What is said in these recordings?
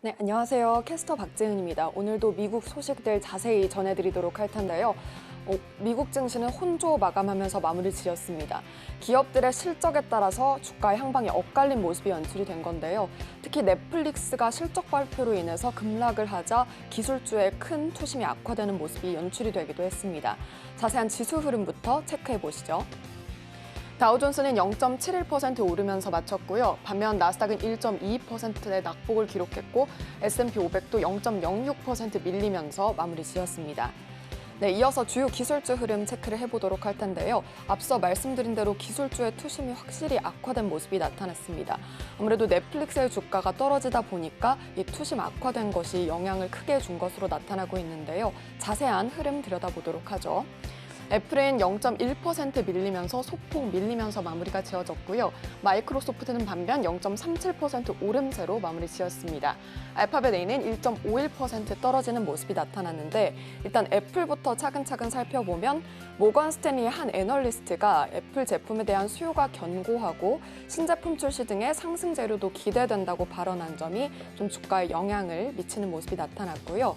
네, 안녕하세요. 캐스터 박재은입니다. 오늘도 미국 소식들 자세히 전해드리도록 할 텐데요. 미국 증시는 혼조 마감하면서 마무리 지었습니다. 기업들의 실적에 따라서 주가 향방이 엇갈린 모습이 연출이 된 건데요. 특히 넷플릭스가 실적 발표로 인해서 급락을 하자 기술주의 큰 투심이 악화되는 모습이 연출이 되기도 했습니다. 자세한 지수 흐름부터 체크해 보시죠. 다우존스는 0.71% 오르면서 마쳤고요. 반면 나스닥은 1.22%의 낙폭을 기록했고 S&P 500도 0.06% 밀리면서 마무리 지었습니다. 네, 이어서 주요 기술주 흐름 체크를 해보도록 할 텐데요. 앞서 말씀드린 대로 기술주의 투심이 확실히 악화된 모습이 나타났습니다. 아무래도 넷플릭스의 주가가 떨어지다 보니까 이 투심 악화된 것이 영향을 크게 준 것으로 나타나고 있는데요. 자세한 흐름 들여다보도록 하죠. 애플은 0.1% 밀리면서 소폭 밀리면서 마무리가 지어졌고요. 마이크로소프트는 반면 0.37% 오름세로 마무리 지었습니다. 알파벳 A는 1.51% 떨어지는 모습이 나타났는데 일단 애플부터 차근차근 살펴보면 모건 스탠리의 한 애널리스트가 애플 제품에 대한 수요가 견고하고 신제품 출시 등의 상승 재료도 기대된다고 발언한 점이 좀 주가에 영향을 미치는 모습이 나타났고요.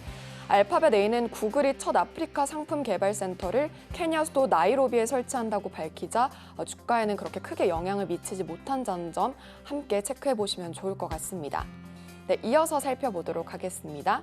알파벳 A는 구글이 첫 아프리카 상품 개발 센터를 케냐 수도 나이로비에 설치한다고 밝히자 주가에는 그렇게 크게 영향을 미치지 못한다는 점 함께 체크해 보시면 좋을 것 같습니다. 네, 이어서 살펴보도록 하겠습니다.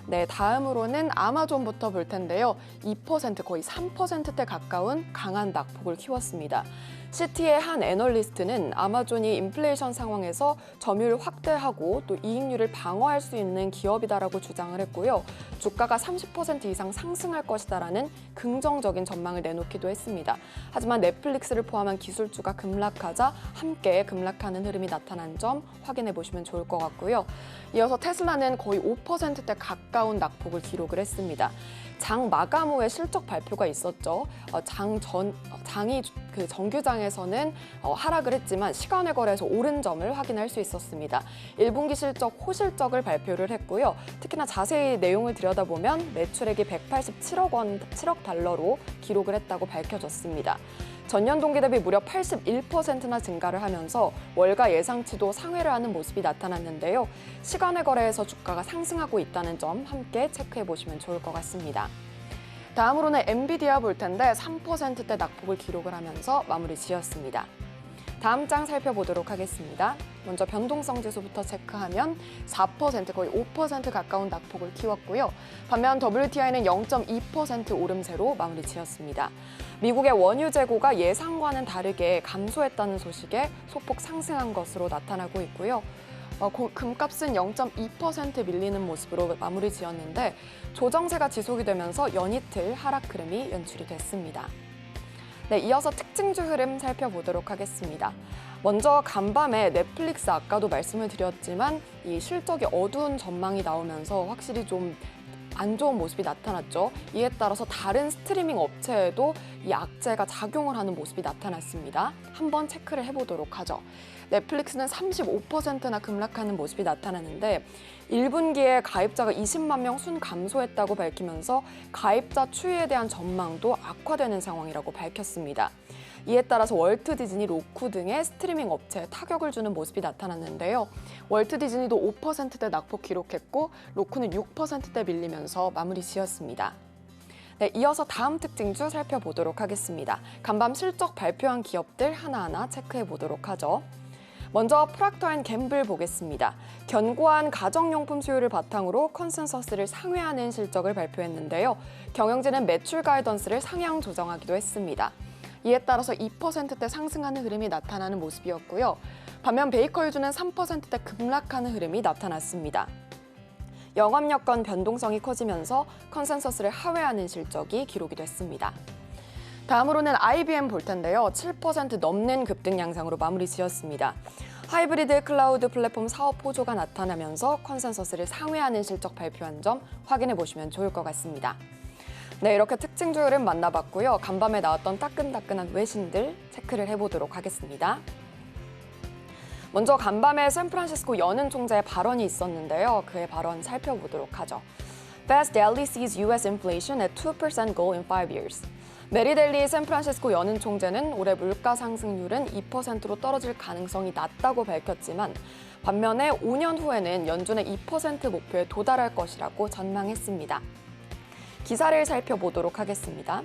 네, 다음으로는 아마존부터 볼 텐데요. 2% 거의 3%대 가까운 강한 낙폭을 키웠습니다. 시티의 한 애널리스트는 아마존이 인플레이션 상황에서 점유율 확대하고 또 이익률을 방어할 수 있는 기업이다라고 주장을 했고요. 주가가 30% 이상 상승할 것이다라는 긍정적인 전망을 내놓기도 했습니다. 하지만 넷플릭스를 포함한 기술주가 급락하자 함께 급락하는 흐름이 나타난 점 확인해 보시면 좋을 것 같고요. 이어서 테슬라는 거의 5%대 가까운 낙폭을 기록을 했습니다. 장 마감 후에 실적 발표가 있었죠. 장이 그 정규장에서는 하락을 했지만 시간외 거래에서 오른 점을 확인할 수 있었습니다. 1분기 실적 호실적을 발표를 했고요. 특히나 자세히 내용을 들여다보면 매출액이 187억 달러로 기록을 했다고 밝혀졌습니다. 전년 동기 대비 무려 81%나 증가를 하면서 월가 예상치도 상회를 하는 모습이 나타났는데요. 시간외 거래에서 주가가 상승하고 있다는 점 함께 체크해 보시면 좋을 것 같습니다. 다음으로는 엔비디아 볼 텐데 3%대 낙폭을 기록을 하면서 마무리 지었습니다. 다음 장 살펴보도록 하겠습니다. 먼저 변동성 지수부터 체크하면 4% 거의 5% 가까운 낙폭을 키웠고요. 반면 WTI는 0.2% 오름세로 마무리 지었습니다. 미국의 원유 재고가 예상과는 다르게 감소했다는 소식에 소폭 상승한 것으로 나타나고 있고요. 금값은 0.2% 밀리는 모습으로 마무리 지었는데 조정세가 지속이 되면서 연이틀 하락 흐름이 연출이 됐습니다. 네, 이어서 특징주 흐름 살펴보도록 하겠습니다. 먼저 간밤에 넷플릭스 아까도 말씀을 드렸지만 이 실적이 어두운 전망이 나오면서 확실히 좀 안 좋은 모습이 나타났죠. 이에 따라서 다른 스트리밍 업체에도 이 악재가 작용을 하는 모습이 나타났습니다. 한번 체크를 해보도록 하죠. 넷플릭스는 35%나 급락하는 모습이 나타나는데 1분기에 가입자가 20만 명 순 감소했다고 밝히면서 가입자 추이에 대한 전망도 악화되는 상황이라고 밝혔습니다. 이에 따라서 월트 디즈니, 로쿠 등의 스트리밍 업체에 타격을 주는 모습이 나타났는데요. 월트 디즈니도 5%대 낙폭 기록했고 로쿠는 6%대 밀리면서 마무리 지었습니다. 네, 이어서 다음 특징주 살펴보도록 하겠습니다. 간밤 실적 발표한 기업들 하나하나 체크해 보도록 하죠. 먼저 프락터&갬블 보겠습니다. 견고한 가정용품 수요를 바탕으로 컨센서스를 상회하는 실적을 발표했는데요. 경영진은 매출 가이던스를 상향 조정하기도 했습니다. 이에 따라서 2%대 상승하는 흐름이 나타나는 모습이었고요. 반면 베이커유즈는 3%대 급락하는 흐름이 나타났습니다. 영업 여건 변동성이 커지면서 컨센서스를 하회하는 실적이 기록이 됐습니다. 다음으로는 IBM 볼 텐데요. 7% 넘는 급등 양상으로 마무리 지었습니다. 하이브리드 클라우드 플랫폼 사업 호조가 나타나면서 컨센서스를 상회하는 실적 발표한 점 확인해 보시면 좋을 것 같습니다. 네, 이렇게 특징주 흐름 만나봤고요. 간밤에 나왔던 따끈따끈한 외신들 체크를 해보도록 하겠습니다. 먼저 간밤에 샌프란시스코 연은 총재의 발언이 있었는데요. 그의 발언 살펴보도록 하죠. Fast daily sees U.S. inflation at 2% goal in 5 years. 메리델리 샌프란시스코 연은 총재는 올해 물가 상승률은 2%로 떨어질 가능성이 낮다고 밝혔지만 반면에 5년 후에는 연준의 2% 목표에 도달할 것이라고 전망했습니다. 기사를 살펴보도록 하겠습니다.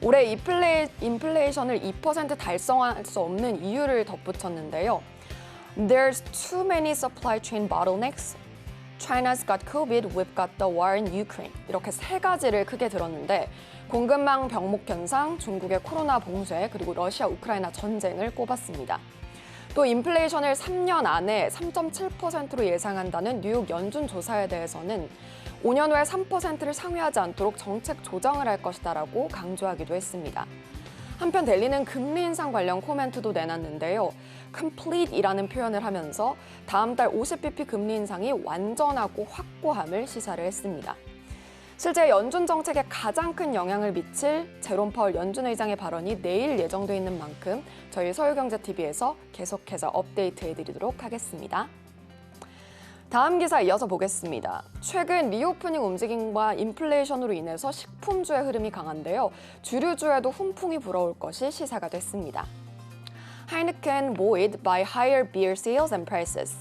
올해 인플레이션을 2% 달성할 수 없는 이유를 덧붙였는데요. There's too many supply chain bottlenecks. China's got COVID, we've got the war in Ukraine. 이렇게 세 가지를 크게 들었는데 공급망 병목 현상, 중국의 코로나 봉쇄, 그리고 러시아 우크라이나 전쟁을 꼽았습니다. 또 인플레이션을 3년 안에 3.7%로 예상한다는 뉴욕 연준 조사에 대해서는 5년 후에 3%를 상회하지 않도록 정책 조정을 할 것이다라고 강조하기도 했습니다. 한편 델리는 금리 인상 관련 코멘트도 내놨는데요. complete이라는 표현을 하면서 다음 달 50bp 금리 인상이 완전하고 확고함을 시사를 했습니다. 실제 연준 정책에 가장 큰 영향을 미칠 제롬 파월 연준 의장의 발언이 내일 예정돼 있는 만큼 저희 서울경제TV에서 계속해서 업데이트해드리도록 하겠습니다. 다음 기사 이어서 보겠습니다. 최근 리오프닝 움직임과 인플레이션으로 인해서 식품주의 흐름이 강한데요. 주류주에도 훈풍이 불어올 것이 시사가 됐습니다. Heineken buoyed by higher beer sales and prices.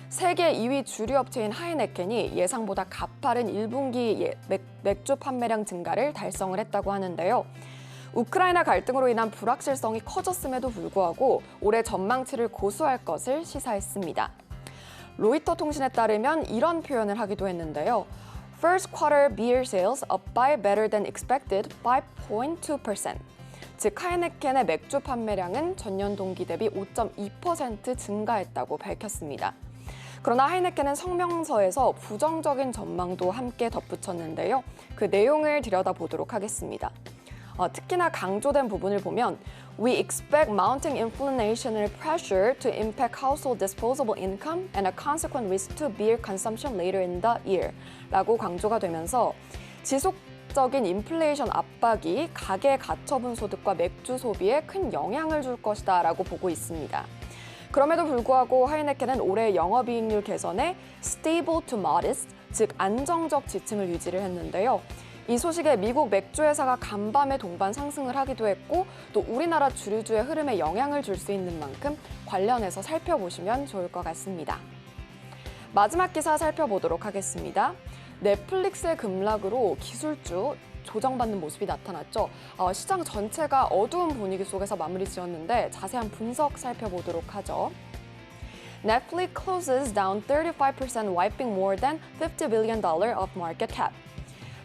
세계 2위 주류 업체인 하이네켄이 예상보다 가파른 1분기 맥주 판매량 증가를 달성을 했다고 하는데요. 우크라이나 갈등으로 인한 불확실성이 커졌음에도 불구하고 올해 전망치를 고수할 것을 시사했습니다. 로이터 통신에 따르면 이런 표현을 하기도 했는데요. First quarter beer sales up by better than expected 5.2%. 즉 하이네켄의 맥주 판매량은 전년 동기 대비 5.2% 증가했다고 밝혔습니다. 그러나 하이네켄은 성명서에서 부정적인 전망도 함께 덧붙였는데요. 그 내용을 들여다보도록 하겠습니다. 특히나 강조된 부분을 보면 We expect mounting inflationary pressure to impact household disposable income and a consequent risk to beer consumption later in the year 라고 강조가 되면서 지속적인 인플레이션 압박이 가계 가처분 소득과 맥주 소비에 큰 영향을 줄 것이다 라고 보고 있습니다. 그럼에도 불구하고 하이네켄은 올해 영업이익률 개선에 stable to modest, 즉 안정적 지침을 유지를 했는데요. 이 소식에 미국 맥주 회사가 간밤에 동반 상승을 하기도 했고 또 우리나라 주류주의 흐름에 영향을 줄 수 있는 만큼 관련해서 살펴보시면 좋을 것 같습니다. 마지막 기사 살펴보도록 하겠습니다. 넷플릭스의 급락으로 기술주 조정받는 모습이 나타났죠. 시장 전체가 어두운 분위기 속에서 마무리 지었는데 자세한 분석 살펴보도록 하죠. Netflix closes down 35% wiping more than $50 billion of market cap.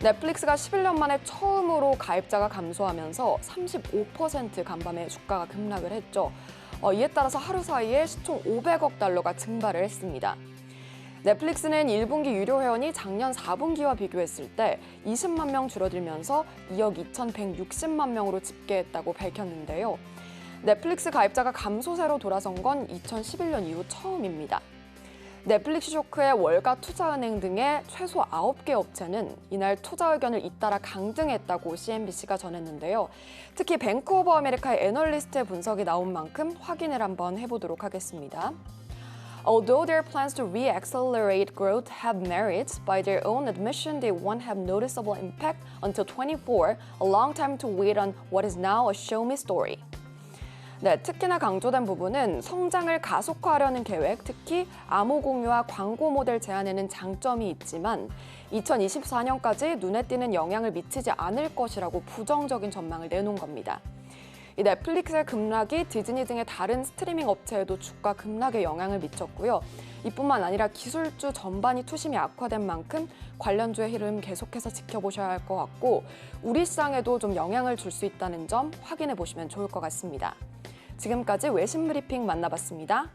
넷플릭스가 11년 만에 처음으로 가입자가 감소하면서 35% 간밤에 주가가 급락을 했죠. 이에 따라서 하루 사이에 시총 500억 달러가 증발을 했습니다. 넷플릭스는 1분기 유료 회원이 작년 4분기와 비교했을 때 20만 명 줄어들면서 2억 2,160만 명으로 집계했다고 밝혔는데요. 넷플릭스 가입자가 감소세로 돌아선 건 2011년 이후 처음입니다. 넷플릭스 쇼크의 월가 투자은행 등의 최소 9개 업체는 이날 투자 의견을 잇따라 강등했다고 CNBC가 전했는데요. 특히 뱅크 오브 아메리카의 애널리스트의 분석이 나온 만큼 확인을 한번 해보도록 하겠습니다. Although their plans to re-accelerate growth have merits, by their own admission, they won't have noticeable impact until 24, a long time to wait on what is now a show-me story. 네, 특히나 강조된 부분은 성장을 가속화하려는 계획, 특히 암호 공유와 광고 모델 제안에는 장점이 있지만 2024년까지 눈에 띄는 영향을 미치지 않을 것이라고 부정적인 전망을 내놓은 겁니다. 이 넷플릭스의 급락이 디즈니 등의 다른 스트리밍 업체에도 주가 급락에 영향을 미쳤고요. 이뿐만 아니라 기술주 전반이 투심이 악화된 만큼 관련주의 흐름 계속해서 지켜보셔야 할 것 같고 우리 시장에도 좀 영향을 줄 수 있다는 점 확인해 보시면 좋을 것 같습니다. 지금까지 외신 브리핑 만나봤습니다.